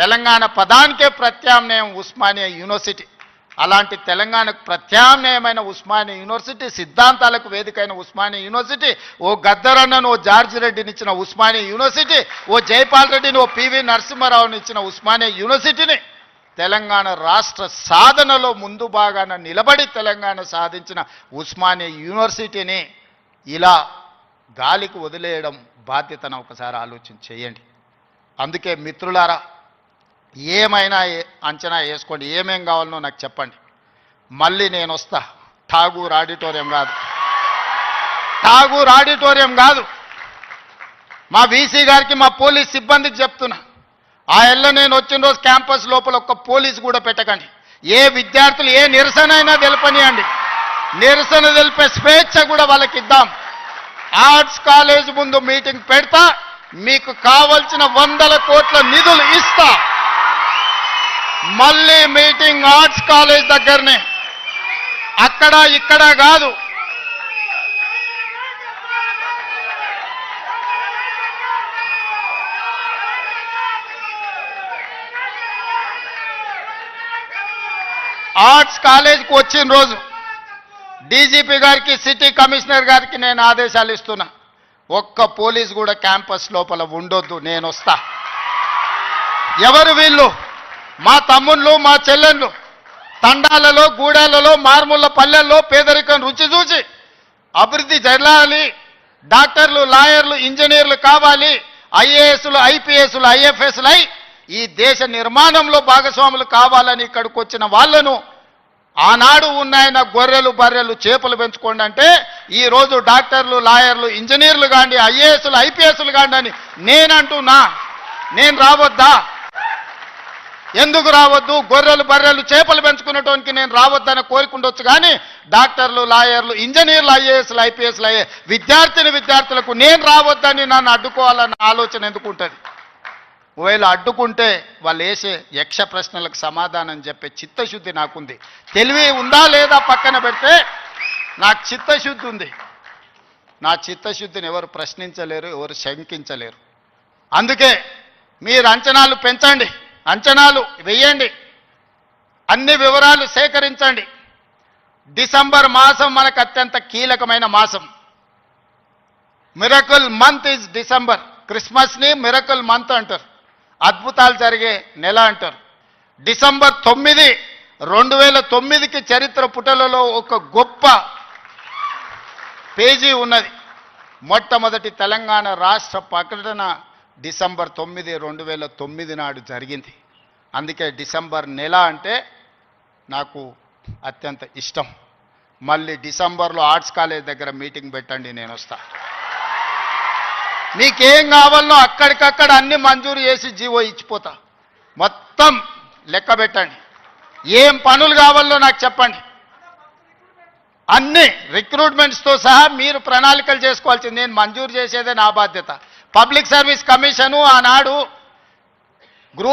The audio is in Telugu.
తెలంగాణ పదానికే ప్రత్యామ్నాయం ఉస్మానియా యూనివర్సిటీ. అలాంటి తెలంగాణకు ప్రత్యామ్నాయమైన ఉస్మానియా యూనివర్సిటీ, సిద్ధాంతాలకు వేదికైన ఉస్మానియా యూనివర్సిటీ, ఓ గద్దరన్నను ఓ జార్జి రెడ్డిని ఇచ్చిన ఉస్మానియా యూనివర్సిటీ, ఓ జైపాల్ రెడ్డిని ఓ పివి నరసింహారావుని ఇచ్చిన ఉస్మానియా యూనివర్సిటీని తెలంగాణ రాష్ట్ర సాధనలో ముందు భాగాన నిలబడి తెలంగాణ సాధించిన ఉస్మానియా యూనివర్సిటీని ఇలా గాలికి వదిలేయడం బాధ్యతను ఒకసారి ఆలోచన చేయండి. అందుకే మిత్రులారా, ఏమైనా అంచనా వేసుకోండి, ఏమేం కావాలనో నాకు చెప్పండి. మళ్ళీ నేను వస్తా. ఠాగూర్ ఆడిటోరియం కాదు, ఠాగూర్ ఆడిటోరియం కాదు. మా వీసీ గారికి, మా పోలీస్ సిబ్బందికి చెప్తున్నా, ఆ ఎల్ల నేను వచ్చిన రోజు క్యాంపస్ లోపల ఒక్క పోలీసు కూడా పెట్టకండి. ఏ విద్యార్థులు ఏ నిరసన అయినా తెలపనియండి, నిరసన తెలిపే స్వేచ్ఛ కూడా వాళ్ళకి ఇద్దాం. ఆర్ట్స్ కాలేజ్ ముందు మీటింగ్ పెడతా, మీకు కావలసిన 100 కోట్ల నిధులు ఇస్తా. మళ్ళీ మీటింగ్ ఆర్ట్స్ కాలేజ్ దగ్గరనే, అక్కడ ఇక్కడ కాదు. ఆర్ట్స్ కాలేజ్కి వచ్చిన రోజు డీజీపీ గారికి, సిటీ కమిషనర్ గారికి నేను ఆదేశాలు ఇస్తున్నా, ఒక్క పోలీస్ కూడా క్యాంపస్ లోపల ఉండొద్దు, నేను వస్తా. ఎవరు వీళ్ళు? మా తమ్ముళ్ళు, మా చెల్లెళ్ళు తండాలలో, గూడాలలో, మారుమూల పల్లెల్లో పేదరికం రుచి చూసి అభివృద్ధి జరగాలి, డాక్టర్లు, లాయర్లు, ఇంజనీర్లు కావాలి, ఐఏఎస్లు, ఐపీఎస్లు, ఐఎఫ్ఎస్లు అయి ఈ దేశ నిర్మాణంలో భాగస్వాములు కావాలని ఇక్కడికి వచ్చిన వాళ్ళను ఆనాడు ఉన్నాయన గొర్రెలు, బర్రెలు, చేపలు పెంచుకోండి అంటే ఈరోజు డాక్టర్లు, లాయర్లు, ఇంజనీర్లు కాండి, ఐఏఎస్లు, ఐపీఎస్లు కాండి అని నేనంటున్నా. నేను రావద్దా? ఎందుకు రావద్దు? గొర్రెలు, బర్రెలు, చేపలు పెంచుకునేటోనికి నేను రావద్దని కోరుకుండొచ్చు, కానీ డాక్టర్లు, లాయర్లు, ఇంజనీర్లు, ఐఏఎస్లు, ఐపీఎస్లు అయ్యే విద్యార్థులకు నేను రావద్దని నన్ను అడ్డుకోవాలన్న ఆలోచన ఎందుకు ఉంటుంది? ఒకవేళ అడ్డుకుంటే వాళ్ళు వేసే యక్ష ప్రశ్నలకు సమాధానం చెప్పే చిత్తశుద్ధి నాకుంది. తెలివి ఉందా లేదా పక్కన పెడితే నాకు చిత్తశుద్ధి ఉంది. నా చిత్తశుద్ధిని ఎవరు ప్రశ్నించలేరు, ఎవరు శంకించలేరు. అందుకే మీరు అంచనాలు పెంచండి, అంచనాలు వేయండి, అన్ని వివరాలు సేకరించండి. డిసెంబర్ మాసం మనకు అత్యంత కీలకమైన మాసం. Miracle month is December. క్రిస్మస్ని మిరకల్ మంత్ అంటారు, అద్భుతాలు జరిగే నెల అంటారు. డిసెంబర్ 9, 2009కి చరిత్ర పుటలలో ఒక గొప్ప పేజీ ఉన్నది. మొట్టమొదటి తెలంగాణ రాష్ట్ర ప్రకటన డిసెంబర్ 9, 2009 నాడు జరిగింది. అందుకే డిసెంబర్ నెల అంటే నాకు అత్యంత ఇష్టం. మళ్ళీ డిసెంబర్లో ఆర్ట్స్ కాలేజ్ దగ్గర మీటింగ్ పెట్టండి, నేను వస్తా. మీకేం కావాలో అక్కడికక్కడ అన్ని మంజూరు చేసి జీవో ఇచ్చిపోతా. మొత్తం లెక్క పెట్టండి, ఏం పనులు కావాలో నాకు చెప్పండి. అన్ని రిక్రూట్మెంట్స్తో సహా మీరు ప్రణాళికలు చేసుకోవాల్సింది. నేను మంజూరు చేసేదే నా బాధ్యత. పబ్లిక్ సర్వీస్ కమిషను ఆనాడు గ్రూప్